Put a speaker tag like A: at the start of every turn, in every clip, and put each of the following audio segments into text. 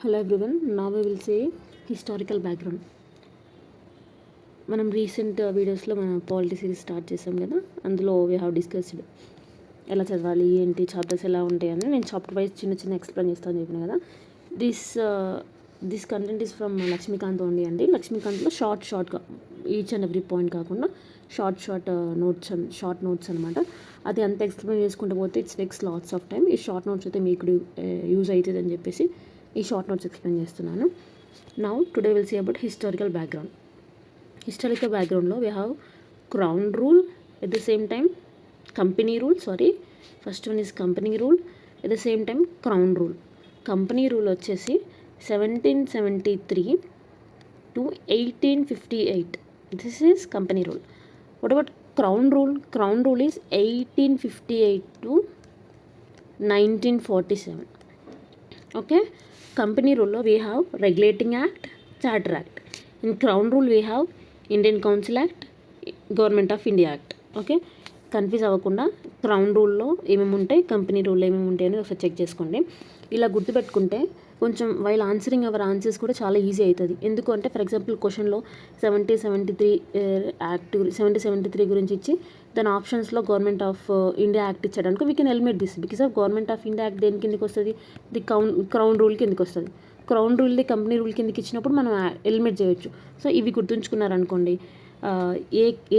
A: Hello everyone. Now we will say historical background. మనం recent వీడియోస్లో మనం పాలిటీ సిరీస్ స్టార్ట్ చేసాం కదా, అందులో వీ హ్యావ్ డిస్కస్డ్ ఎలా చదవాలి ఏంటి చాప్టర్స్ ఎలా ఉంటాయని నేను చాప్టర్ వైజ్ చిన్న ఎక్స్ప్లెయిన్ చేస్తాను చెప్పిన కదా. This content is from Laxmikanth only అండి. లక్ష్మీకాంత్లో షార్ట్గా ఈచ్ అండ్ ఎవ్రీ పాయింట్ కాకుండా షార్ట్ నోట్స్ అనమాట. అది అంత ఎక్స్ప్లెయిన్ చేసుకుంటూ పోతే it's takes lots of time. ఈ షార్ట్ నోట్స్ అయితే మీకు యూజ్ అవుతుంది అని చెప్పేసి ఈ షార్ట్ నోట్స్ ఎక్స్ప్లెయిన్ చేస్తున్నాను. Now today will see about historical background. Historical బ్యాక్గ్రౌండ్లో we have crown rule, at the same time company rule. First one is company rule, at the same time crown rule. Company rule వచ్చేసి 1773 to 1858. This is company rule. What about crown rule? Crown rule is 1858 to 1947. Okay, company rule we have regulating act, charter act. In crown rule we have Indian Council Act, Government of India Act. Okay, confuse అవ్వకుండా crown రూల్లో ఏమేమి ఉంటాయి, company రూల్లో ఏమేమి ఉంటాయి అనేది ఒకసారి check చేసుకోండి. ఇలా గుర్తుపెట్టుకుంటే కొంచెం వైల్ ఆన్సరింగ్ అవర్ ఆన్సర్స్ కూడా చాలా ఈజీ అవుతుంది. ఎందుకు అంటే ఫర్ ఎగ్జాంపుల్ క్వశ్చన్లో 7073 గురించి ఇచ్చి దాని ఆప్షన్స్లో గవర్నమెంట్ ఆఫ్ ఇండియా యాక్ట్ ఇచ్చాడనుకో we can eliminate this because of government of India act దేని కిందకి వస్తుంది, క్రౌన్ రూల్ కిందకి వస్తుంది. క్రౌన్ రూల్ది కంపెనీ రూల్ కిందకి ఇచ్చినప్పుడు మనం ఎలిమినేట్ చేయొచ్చు. సో ఇవి గుర్తుంచుకున్నారనుకోండి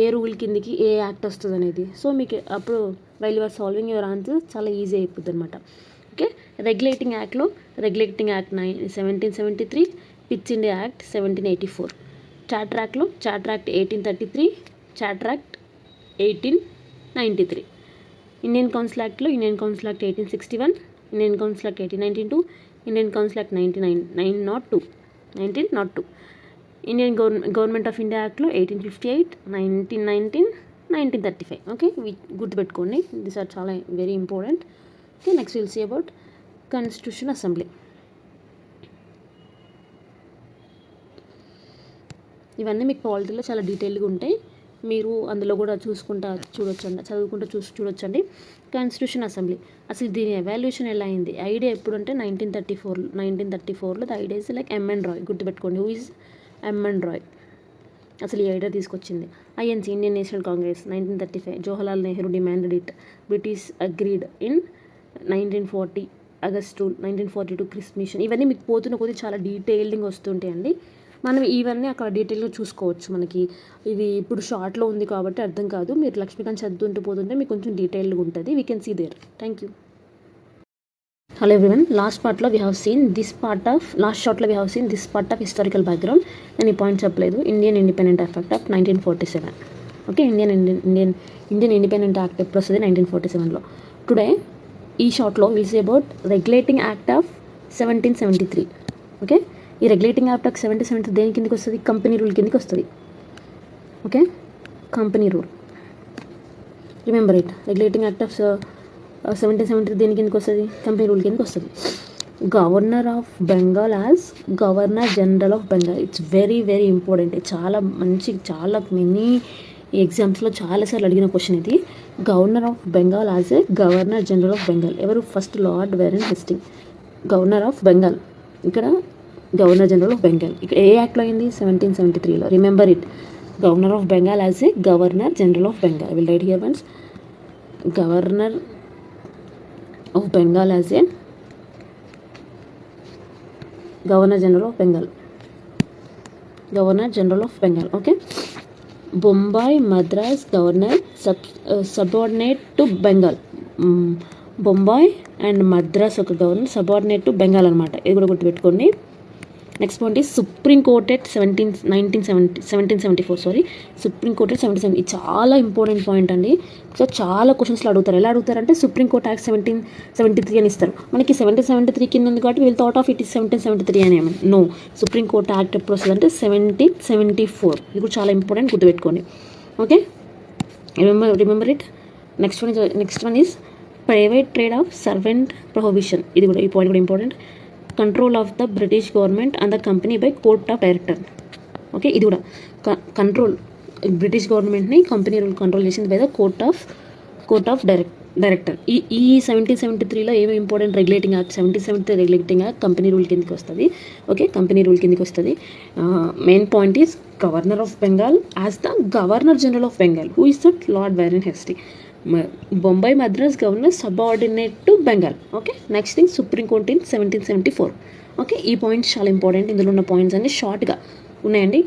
A: ఏ రూల్ కిందకి ఏ యాక్ట్ వస్తుంది అనేది. సో మీకు అప్పుడు while you're solving your answer చాలా ఈజీ అయిపోద్ది అనమాట. Okay, regulating act 1773, Pitt's India act 1784, charter యాక్ట్లో charter act 1833, charter act 1893, Indian council యాక్ట్లో Indian council act 1861, Indian council act 1892, Indian council act 1902, Indian government of India యాక్ట్లో 1858, 1919, 1935. Okay, గుర్తుపెట్టుకోండి, these are చాలా very important. Okay, next will see about constitution assembly. ఇవన్నీ మీకు పాలిటీలో చాలా డీటెయిల్గా ఉంటాయి, మీరు అందులో కూడా చదువుకుంటూ చూడొచ్చండి. కాన్స్టిట్యూషన్ అసెంబ్లీ అసలు దీని ఎవాల్యుయేషన్ ఎలా అయింది, ఐడియా ఎప్పుడు అంటే 1934లో the idea is like M N Roy. గుర్తుపెట్టుకోండి, హూ ఈజ్ ఎంఎన్ రాయ్ అసలు ఈ ఐడియా తీసుకొచ్చింది. INC, Indian National Congress 1935, Jawaharlal Nehru demanded it, British agreed in 1940, August rule 1942, Cripps mission. ఇవన్నీ మీకు పోతున్న కొద్ది చాలా డీటెయిల్డ్గా వస్తుంటాయండి. మనం ఇవన్నీ అక్కడ డీటెయిల్గా చూసుకోవచ్చు. మనకి ఇది ఇప్పుడు షార్ట్లో ఉంది కాబట్టి అర్థం కాదు, మీరు లక్ష్మీకాంత్ చదువుతుంటూ పోతుంటే మీకు కొంచెం డీటెయిల్గా ఉంటుంది. We can see there. Thank you. Hello everyone, last షార్ట్లో we have seen this part of historical background. నేను ఈ పాయింట్ చెప్పలేదు. Indian independent act of 1947. Okay, Indian independent act ఎప్పుడు వస్తుంది? 1947లో. టుడే ఈ షార్ట్లో will see about regulating act of 1773. Okay, ఈ రెగ్యులేటింగ్ యాక్ట్ ఆఫ్ 1773 దేని కిందకి వస్తుంది? కంపెనీ రూల్ కిందకి వస్తుంది. Okay, company rule, remember it. Regulating act of 1773 దేని కిందకి వస్తుంది? కంపెనీ రూల్ కిందకి వస్తుంది. Governor of Bengal as governor general of Bengal. It's very very important. చాలా మెనీ ఎగ్జామ్స్లో చాలాసార్లు అడిగిన క్వశ్చన్ ఇది. Governor of Bengal as a governor general of Bengal. ఎవరు? First Lord Warren Hastings, governor of Bengal. ఇక్కడ గవర్నర్ జనరల్ ఆఫ్ బెంగాల్. ఇక్కడ ఏ యాక్ట్లో అయింది? 1773లో. Remember it, governor of Bengal as a governor general of Bengal. Will write here once, governor of Bengal as a governor general of Bengal. Okay, Bombay Madras governor subordinate to Bengal. Bombay and Madras ఒక governor, subordinate to Bengal అనమాట. ఇది కూడా గుర్తుపెట్టుకోండి. Next point is supreme court at 1774. Supreme court at 1770. ఇది చాలా important point అండి. So చాలా క్వశ్చన్స్లో అడుగుతారు. ఎలా అడుగుతారంటే సుప్రీం కోర్ట్ యాక్ట్ 1773 అని ఇస్తారు. మనకి 1773 కింద ఉంది కాబట్టి we'll thought of it is 1773 అని ఏమని. నో, సుప్రీం కోర్ట్ యాక్ట్ ఎప్పుడు వస్తుంది అంటే 1774. ఇది కూడా చాలా ఇంపార్టెంట్, గుర్తుపెట్టుకోండి. Okay, remember it. Next one is private trade of servant prohibition. ఈ పాయింట్ కూడా important. Control of the British government and the company by court of director. Okay, ఇది కూడా కంట్రోల్, బ్రిటిష్ గవర్నమెంట్ని కంపెనీ రూల్ కంట్రోల్ చేసింది by the court of director. ఈ 1773లో ఏమి important regulating act 1773 regulating act company rule కిందకి వస్తుంది. Okay, company rule కిందకి వస్తుంది. Main point is governor of Bengal as the governor general of Bengal, who is that Lord Warren హెస్టీ. Bombay Madras governor subordinate to Bengal. Okay, next thing supreme court in 1774. Okay, ఈ points చాలా important. ఇందులో ఉన్న points అన్ని షార్ట్గా ఉన్నాయండి.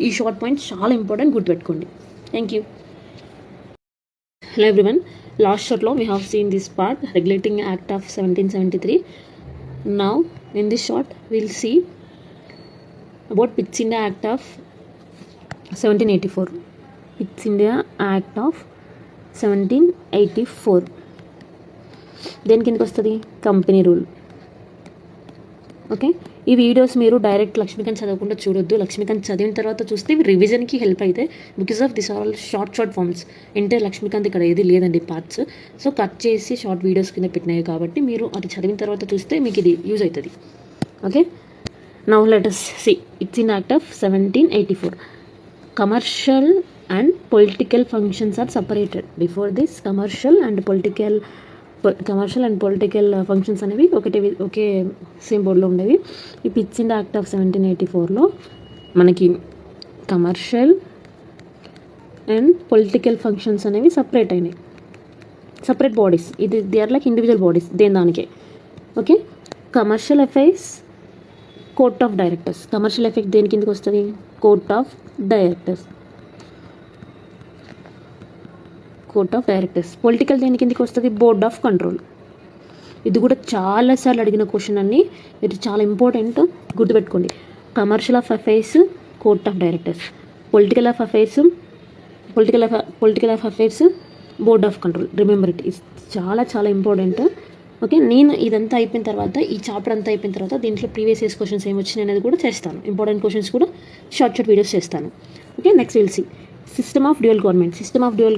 A: ఈ షార్ట్ పాయింట్స్ చాలా ఇంపార్టెంట్, గుర్తుపెట్టుకోండి. Thank you. Hello everyone. Last short law we have seen this part, regulating act of 1773. Now in this short we'll see about Pitt's India Act of 1784. Pitt's India Act of 1784 దేని కిందకి వస్తుంది? Company rule. Okay, ఈ videos మీరు direct Laxmikanth చదవకుండా చూడొద్దు. లక్ష్మీకాంత్ చదివిన తర్వాత చూస్తే ఇవి రివిజన్కి హెల్ప్ అయితే, because of this all short forms. Enter Laxmikanth ఇక్కడ ఏది లేదండి పార్ట్స్, సో కట్ చేసి షార్ట్ వీడియోస్ కింద పెట్టినాయి కాబట్టి మీరు అది చదివిన తర్వాత చూస్తే మీకు ఇది యూజ్ అవుతుంది. Okay, now let us see. It's in Act of 1784. Commercial and political functions are separated. Before this, commercial and political functions అనేవి ఒకే సేమ్ బోర్డులో ఉండేవి. ఈ పిట్స్ ఇండియా యాక్ట్ ఆఫ్ 1784లో మనకి కమర్షియల్ అండ్ పొలిటికల్ ఫంక్షన్స్ అనేవి separate అయినాయి, separate bodies. ఇది they are like individual bodies దానికే. Okay, commercial affairs court of directors. Commercial effect దేని కిందకి వస్తుంది? Court of directors. పొలిటికల్ దేని కిందకి వస్తుంది? Board of control. ఇది కూడా చాలాసార్లు అడిగిన క్వశ్చన్ అన్ని, ఇది చాలా ఇంపార్టెంట్, గుర్తుపెట్టుకోండి. Commercial of affairs court of directors, political of affairs board of control. Remember it, ఇది చాలా చాలా ఇంపార్టెంట్. ఓకే, నేను ఇదంతా అయిపోయిన తర్వాత, ఈ చాప్టర్ అంతా అయిపోయిన తర్వాత దీంట్లో ప్రీవియస్ ఇయర్స్ క్వశ్చన్స్ ఏమొచ్చినాయి అనేది కూడా చేస్తాను. ఇంపార్టెంట్ క్వశ్చన్స్ కూడా షార్ట్ వీడియోస్ చేస్తాను. Okay, next will see system of dual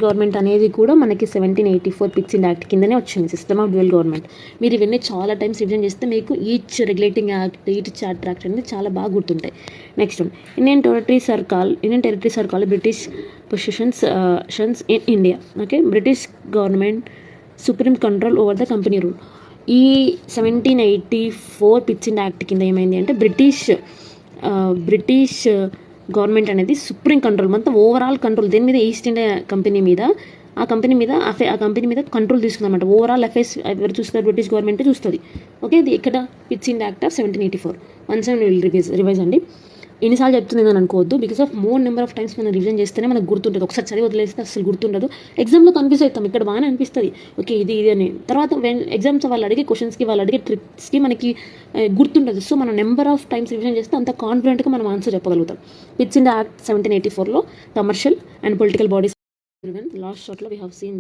A: government అనేది కూడా మనకి 1784 పిట్స్ ఇండియా యాక్ట్ కిందనే వచ్చింది. సిస్టమ్ ఆఫ్ డ్యూయల్ గవర్నమెంట్ మీరు ఇవన్నీ చాలా టైమ్స్ రివిజన్ చేస్తే మీకు each regulating act, each charter act అనేది చాలా బాగా గుర్తుంటాయి. Next Indian territories are called British positions in India. Okay, British government supreme control over the company rule. ఈ 1784 పిట్స్ ఇండియా యాక్ట్ కింద ఏమైంది అంటే బ్రిటిష్ గవర్నమెంట్ అనేది సుప్రీం కంట్రోల్, మొత్తం ఓవరాల్ కంట్రోల్ దేని మీద? ఈస్ట్ ఇండియా కంపెనీ మీద. ఆ కంపెనీ మీద కంట్రోల్ తీసుకుందన్నమాట. ఓవరాల్ అఫైర్స్ ఎవరు చూస్తారు? బ్రిటిష్ గవర్నమెంట్ చూస్తుంది. ఓకే, ఇది ఇక్కడ pits India act of 1784. Once and will revise అండి. ఎన్నిసార్లు చెప్తుంది అని అనుకోవద్దు, because of more number of times మనం రివిజన్ చేస్తేనే మనకు గుర్తుంటుంది. ఒకసారి చదివి వదిలేస్తే అసలు గుర్తుండదు. ఎగ్జామ్లో కన్ఫ్యూజ్ అవుతాం, ఇక్కడ బాగానే అనిపిస్తుంది ఓకే ఇది అని. తర్వాత ఎగ్జామ్స్ వాళ్ళు అడిగే క్వశ్చన్స్కి, వాళ్ళు అడిగే ట్రిక్స్కి మనకి గుర్తుండదు. సో మనం నెంబర్ ఆఫ్ టైమ్స్ రివిజన్ చేస్తే అంత కాన్ఫిడెంట్గా మనం ఆన్సర్ చెప్పగలుగుతాం. పిట్స్ ఇండియా యాక్ట్ 1784లో commercial and political bodies. Last షార్ట్లో we have seen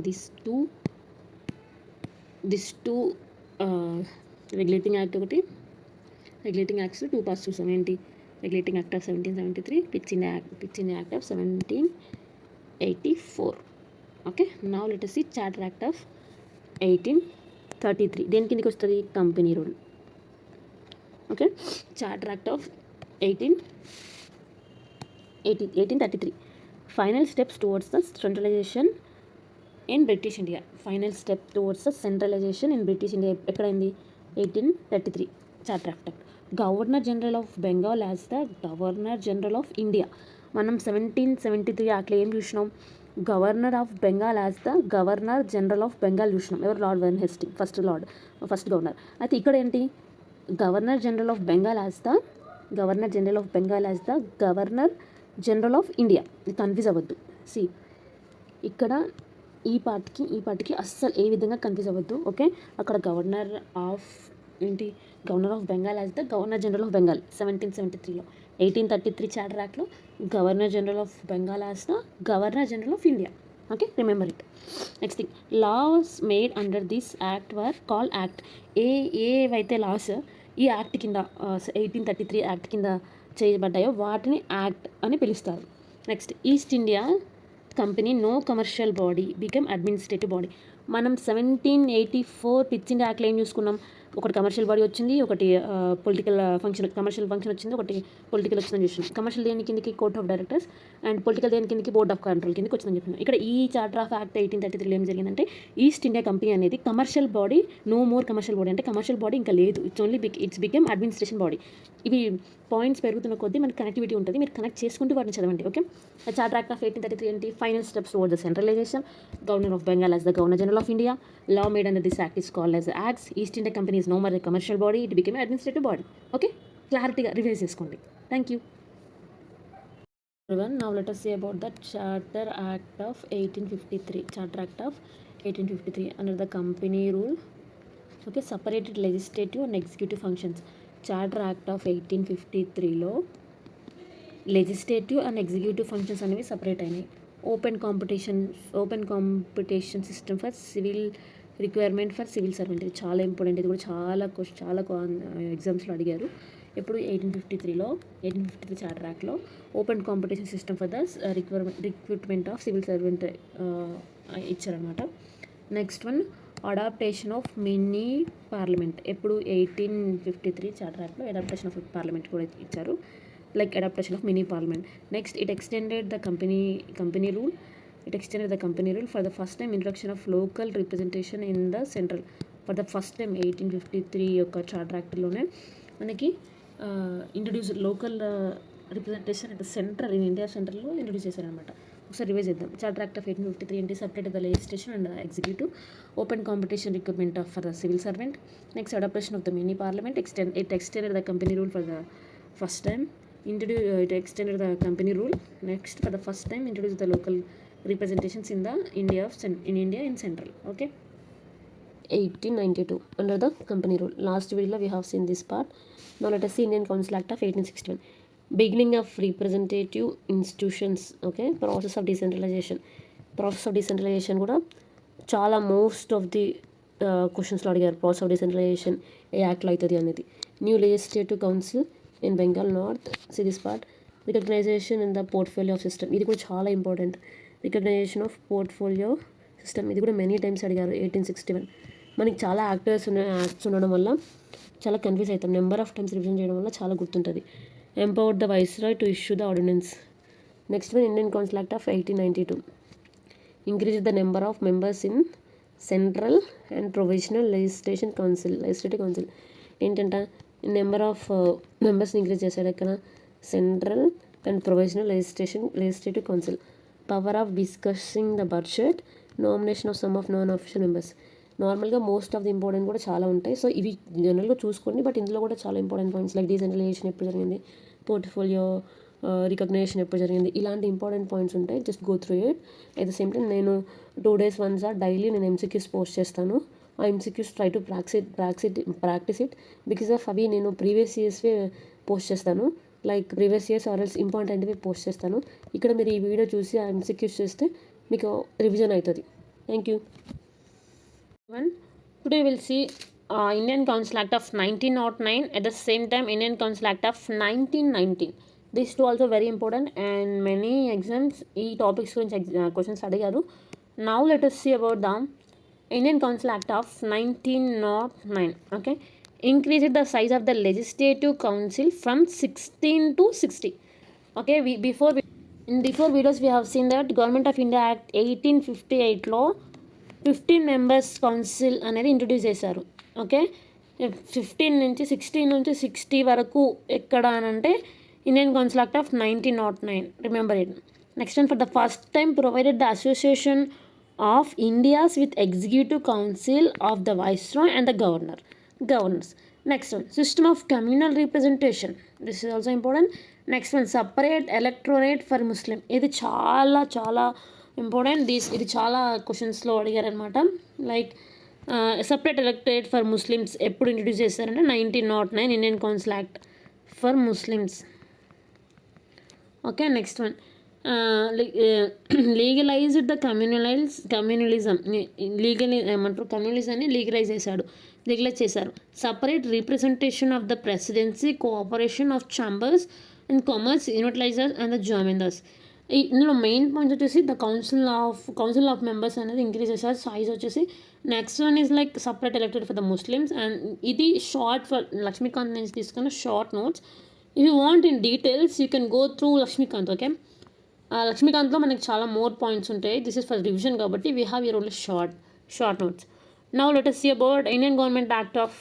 A: this two regulating act ఒకటి, రెగ్యులేటింగ్ యాక్ట్స్ 2 parts చూసాం. ఏంటి? Regulating Act of 1773, Pitt's India Act of 1784. Okay, now let us see Charter Act of 1833. దేని కిందకి వస్తుంది? Company rule. Okay, charter act of 1833. Final steps towards the centralization in British India. ఎక్కడైంది? 1833 charter act. Governor general of Bengal as the governor general of India. మనం 1773 యాక్ట్లో ఏం చూసినాం? Governor of Bengal as the governor general of Bengal చూసినాం. ఎవరు? Lord Warren Hasting, first governor. అయితే ఇక్కడ ఏంటి? Governor general of Bengal as the governor general of India. ఇది కన్ఫ్యూజ్ అవ్వద్దు. ఇక్కడ ఈ పార్ట్కి అస్సలు ఏ విధంగా కన్ఫ్యూజ్ అవ్వద్దు. ఓకే, అక్కడ governor of Bengal as the governor general of Bengal 1773లో. 1833 చార్టర్ యాక్ట్లో governor general of Bengal as the governor general of India. Okay, remember it. Next thing, laws made under this act were called act. ఏవైతే laws ఈ act కింద 1833 act కింద చేయబడ్డాయో వాటిని act అని పిలుస్తారు. Next, East India Company no commercial body become administrative body. మనం 1784 Pitt's India యాక్ట్లో ఏం చూసుకున్నాం? ఒకటి కమర్షియల్ బాడీ వచ్చింది, ఒకటి పొలిటికల్ ఫంక్షన్, కమర్షియల్ ఫంక్షన్ వచ్చింది, ఒకటి పొలిటికల్ వచ్చిందని చూసినాం. కమర్షియల్ దేని కిందకి court of directors and political దేని కిందకి బోర్డ్ ఆఫ్ కంట్రోల్ కిందకి వచ్చిందని చెప్పినాం. ఇక్కడ ఈ చార్టర్ ఆఫ్ యాక్ట్ 1833 ఏం జరిగిందంటే ఈస్ట్ ఇండియా కంపెనీ అనేది commercial body, no more commercial body, అంటే కమర్షియల్ బాడీ ఇంకా లేదు, ఇట్స్ బికెమ్ అడ్మినిస్ట్రేషన్ బాడీ. ఇవి పాయింట్స్ పెరుగుతున్న కొద్దీ మనకి కనెక్టివిటీ ఉంటుంది, మీరు కనెక్ట్ చేసుకుంటూ వాటిని చదవండి. ఓకే, చార్టర్ యాక్ట్ ఆఫ్ 1833 ఏంటి? Final steps towards the centralisation, governor of Bengal as the governor general of India, law made under this act is called as acts. East India Company is no more a commercial body, it became an administrative body. Okay, క్లారిటీగా revise చేసుకోండి. Thank you everyone. Now let us see about the Charter Act of 1853. Charter Act of 1853 under the company rule, okay, separated legislative and executive functions. Charter Act of 1853లో legislative and executive functions అనేవి separate అయినాయి. Open competition system for civil requirement for civil servant, ఇది చాలా important, ఇది కూడా చాలా ఎగ్జామ్స్లో అడిగారు. ఇప్పుడు 1853 చార్టర్ యాక్ట్లో open competition system for the recruitment of civil servant ఇచ్చారనమాట. Next one, adaptation of mini parliament. ఎప్పుడు 1853 చార్టర్ యాక్ట్లో అడాప్టేషన్ ఆఫ్ పార్లమెంట్ కూడా ఇచ్చారు, like adaptation of mini parliament. Next, it extended the company rule. It extended the company rule for the first time, introduction of local representation in the central. For the first time 1853 యొక్క charter యాక్ట్లోనే మనకి introduce local representation at central in India సెంట్రల్లో introduce చేశారనమాట. ఒకసారి revise చేద్దాం. Charter act of 1853 ఏంటి? Separate the legislation and executive, open competition recruitment of for the civil servant. Next, adaptation of the mini parliament. It extended the company rule for the first time. It extended the company rule. Next, for the first time introduced the local representations in the India in central. Okay, 1892 under the company rule. Last video we have seen this part. Now let us see Indian Council Act of 1861. Beginning of representative institutions. Okay, process of decentralization కూడా చాలా most of the క్వశ్చన్స్లో అడిగారు. Process of decentralisation ఏ యాక్ట్లో అవుతుంది అనేది. New legislative council in Bengal North, see this part. Recognition in the portfolio system, ఇది కూడా చాలా important. Recognition of portfolio system, ఇది కూడా మెనీ టైమ్స్ అడిగారు. 1861 మనకి చాలా యాక్టర్స్ ఉండడం వల్ల చాలా కన్ఫ్యూజ్ అవుతాం, నెంబర్ ఆఫ్ టైమ్స్ రివిజన్ చేయడం వల్ల చాలా గుర్తుంటుంది. Empowered the viceroy to issue the ordinance. Next one, Indian council act of 1892 increase the number of members in central and provisional legislative council. ఏంటంటే నెంబర్ ఆఫ్ మెంబర్స్ని increase చేశాడు ఇక్కడ. Central and provisional legislative council. Power of discussing the budget, nomination of some of non official members. నార్మల్గా most of the important కూడా చాలా ఉంటాయి, so ఇవి జనరల్గా చూసుకోండి. బట్ ఇందులో కూడా చాలా ఇంపార్టెంట్ పాయింట్స్ లైక్ డీసెంట్రలైజేషన్ ఎప్పుడు జరిగింది, పోర్ట్ఫోలియో రికగ్నేషన్ ఎప్పుడు జరిగింది, ఇలాంటి ఇంపార్టెంట్ పాయింట్స్ ఉంటాయి. Just go through it. At the same time నేను 2 days once డైలీ నేను MCQs పోస్ట్ చేస్తాను. ఆ MCQs try to practice it because of అవి నేను ప్రీవియస్ ఇయర్స్వే పోస్ట్ చేస్తాను. లైక్ ప్రీవియస్ ఇయర్స్ ఆర్ఎల్స్ ఇంపార్టెంట్వి పోస్ట్ చేస్తాను. ఇక్కడ మీరు ఈ వీడియో చూసి ఆ MCQs చేస్తే మీకు రివిజన్ అవుతుంది. Thank you. Today will see Indian council act of 1909, at the same time Indian Council Act of 1919. These two also very important and many exams ఈ టాపిక్స్ గురించి క్వశ్చన్స్ అడిగారు. Now let us see about the Indian Council Act of 1909. Okay, increased the size of the legislative council from 16 to 60. Okay, in before videos we have seen that Government of India Act 1858లో 15 members council అనేది introduce చేశారు. Okay, 16 నుంచి 60 వరకు ఎక్కడ అని అంటే Indian council act of 1909. Remember it. Next one, for the first time provided the association of India's with executive council of the viceroy and the governors. Next one, system of communal representation. This is also important. Next one, separate electorate for Muslim. ఇది చాలా important. ఇది చాలా క్వశ్చన్స్లో అడిగారు అనమాట. Like separate electorate for Muslims ఎప్పుడు introduce చేశారంటే 1909 Indian council act for Muslims. Okay, next one, legalized the communalism. ఏమంటారు, కమ్యూనలిజాన్ని లీగలైజ్ చేశారు. Separate representation of the presidency, cooperation of chambers and commerce, universities and the zamindars. ఇందులో main points వచ్చేసి the council of members అనేది increase చేశారు. Size వచ్చేసి next one is like separate elected for the Muslims, and ఇది short for Laxmikanth నుంచి తీసుకున్న short notes. If you want in details you can go through Laxmikanth. Okay, లక్ష్మీకాంత్లో మనకి చాలా మోర్ పాయింట్స్ ఉంటాయి. దిస్ ఇస్ ఫర్ రివిజన్ కాబట్టి we have your only short notes. Now let us see about Indian Government Act of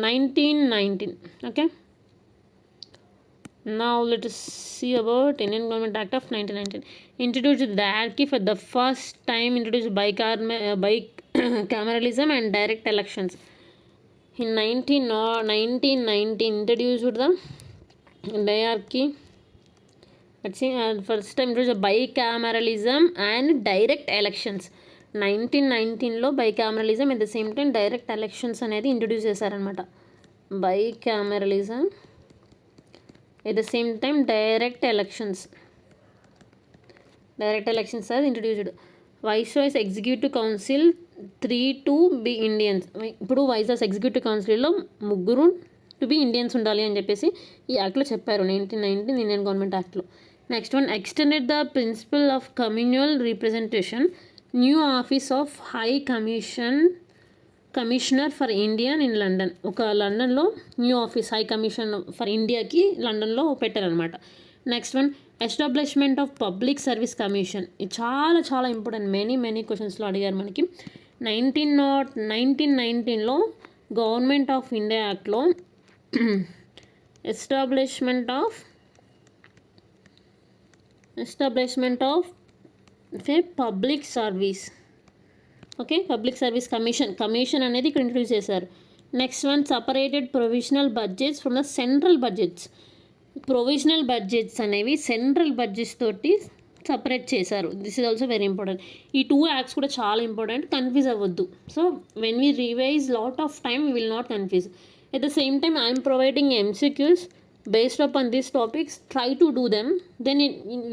A: 1919. Okay, now let us see about Indian Government Act of 1919. Introduced the hierarchy for the first time, introduced bicameralism and direct elections. In 1919 introduced the hierarchy. Let's see, first time introduced bicameralism and direct elections. 1919లో bicameralism at the same time direct elections అనేది introduce చేశారనమాట. Bicameralism at the same time direct elections are introduced. Viceroy's executive council 3 to be Indians. ఇప్పుడు viceroy's executive కౌన్సిల్లో 3 to be Indians ఉండాలి అని చెప్పేసి ఈ యాక్ట్లో చెప్పారు, 1919 ఇండియన్ గవర్నమెంట్ యాక్ట్లో. Next one, extended the principle of communal representation, new office of high commissioner for India in London. ఒక లండన్లో new office high commission for ఇండియాకి లండన్లో పెట్టారనమాట. Next one, establishment of public service commission. ఇది చాలా చాలా important, many క్వశ్చన్స్లో అడిగారు మనకి. 1919లో గవర్నమెంట్ ఆఫ్ ఇండియా యాక్ట్లో establishment of public service. Okay, public service commission అనేది ఇక్కడ ఇంట్రడ్యూస్ చేశారు. Next one, separated provisional budgets from the central budgets. Provisional budgets అనేవి సెంట్రల్ బడ్జెట్స్ తోటి సపరేట్ చేశారు. This is also very important. ఈ 2 acts కూడా చాలా ఇంపార్టెంట్, కన్ఫ్యూజ్ అవ్వద్దు. So when we revise lot of time we will not confuse. At the same time I am providing MCQs based upon these topics. Try to do them, then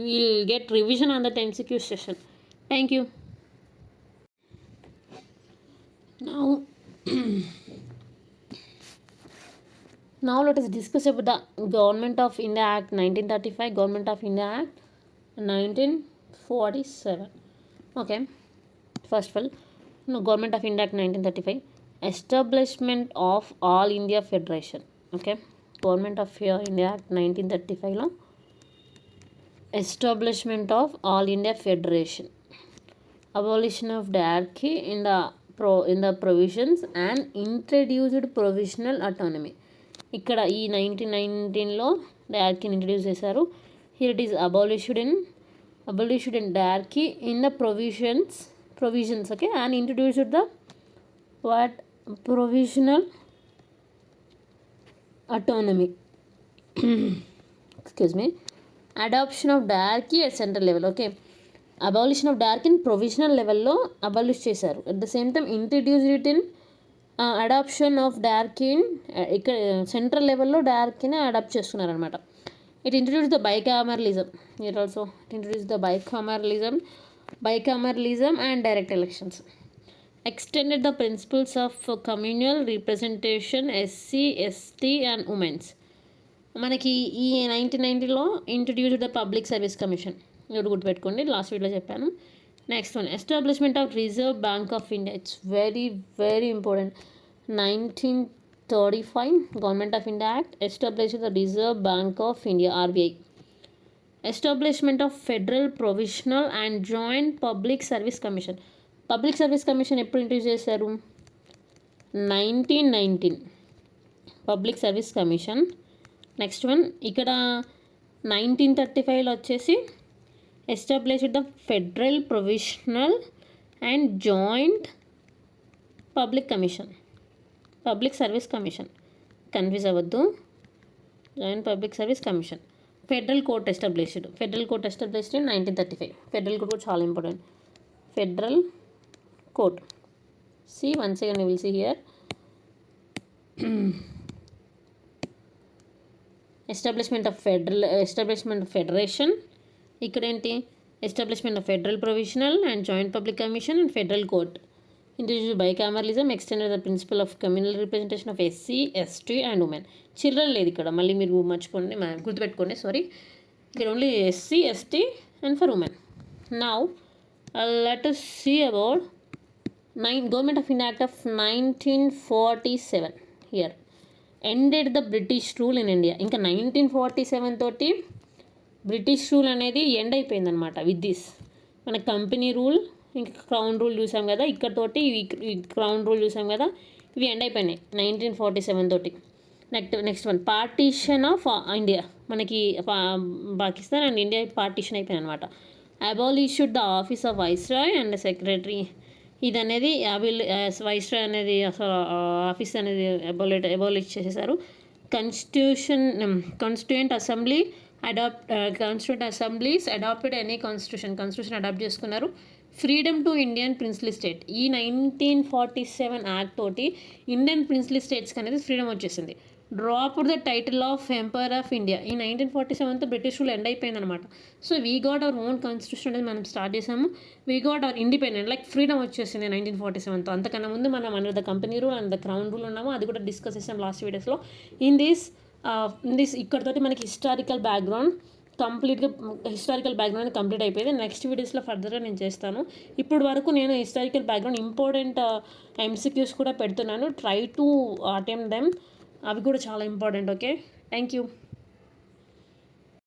A: we'll get revision on that MCQ session. Thank you. Now let us discuss about the Government of India Act 1935, Government of India Act 1947. Okay, first of all, Government of India Act 1935, establishment of All India Federation. Okay, Government of India Act 1935లో establishment of All India Federation, abolition of diarchy in the provisions and introduced provisional autonomy. ఇక్కడ ఈ 1919లో diarchyని introduce చేశారు. Here it is abolished in diarchy in the provisions. Okay, and introduced the provisional autonomy. Excuse me. Adoption of diarchy at central level. Okay, abolition of diarchy in provisional level abolish చేశారు. At the same time introduced it in adoption of diarchy in ఇక్కడ central లెవెల్లో diarchyని adapt చేస్తున్నారు అనమాట. It introduced the bicameralism. It also introduced the bicameralism and direct elections. Extended the principles of communal representation, SC, ST and women's. మనకి ఈ 1990లో introduced the public service commission. ఇది గుర్తుపెట్టుకోండి, last వీడియోలో చెప్పాను. Next one, establishment of reserve bank of India. It's very important. 1935 government of India act established the reserve bank of India, RBI. Establishment of federal provisional and joint public service commission. Public service commission ఎప్పుడు introduce చేశారు? 1919 public service commission. Next one, ఇక్కడ 1935లో వచ్చేసి established the federal provisional and joint public service commission. Confuse అవ్వద్దు, joint public service commission. Federal court established in 1935. Federal court కూడా చాలా important. Federal court. See, once again you will see here establishment of federation. ఇక్కడ ఏంటి? Establishment of federal provisional and joint public commission and federal court. Introduced bicameralism, extended the principle of communal representation of SC, ST and women. Children లేదు ఇక్కడ, మళ్ళీ మీరు గుర్తుపెట్టుకోండి. Sorry, ఇక్కడ only SC, ST and for women. Now Let us see about Government of India Act of 1947 here ended the British rule in India. ఇంకా 1947 తోటి British rule అనేది end అయిపోయింది అనమాట. విత్ దిస్ మన కంపెనీ రూల్ ఇంకా crown rule చూసాం కదా, ఇక్కడతోటి crown rule చూసాం కదా, ఇవి ఎండ్ అయిపోయినాయి 1947 తోటి. Next one partition of India. మనకి పాకిస్తాన్ అండ్ ఇండియా పార్టీషన్ అయిపోయింది అనమాట. Abolished the office of viceroy and secretary. ఇది అనేది వైస్రాయ్ అనేది అసలు ఆఫీస్ అనేది అబాలిష్ చేసేసారు. Constituent assemblies adopted any constitution adopt చేసుకున్నారు. Freedom to Indian princely state. ఈ 1947 యాక్ట్ తోటి ఇండియన్ ప్రిన్స్లీ స్టేట్స్కి అనేది ఫ్రీడమ్ వచ్చేసింది. Drop the title of umpire of India. ఈ 1947తో బ్రిటిష్ రూల్ ఎండ్ అయిపోయింది అనమాట. So we got our own constitution అనేది మనం స్టార్ట్ చేసాము. We got our independent like freedom వచ్చేసింది 1947తో. అంతకన్నా ముందు మనం under the company rule and the crown rule ఉన్నాము. అది కూడా డిస్కస్ చేసాం లాస్ట్ వీడియోస్లో. ఇన్ దిస్ ఇక్కడతోటి మనకి హిస్టారికల్ బ్యాక్గ్రౌండ్ కంప్లీట్ అయిపోయింది. నెక్స్ట్ వీడియోస్లో ఫర్దర్గా నేను చేస్తాను. ఇప్పుడు వరకు నేను హిస్టారికల్ బ్యాక్గ్రౌండ్ ఇంపార్టెంట్ MCQs కూడా పెడుతున్నాను. Try to attempt them. అవి కూడా చాలా ఇంపార్టెంట్. Okay, thank you.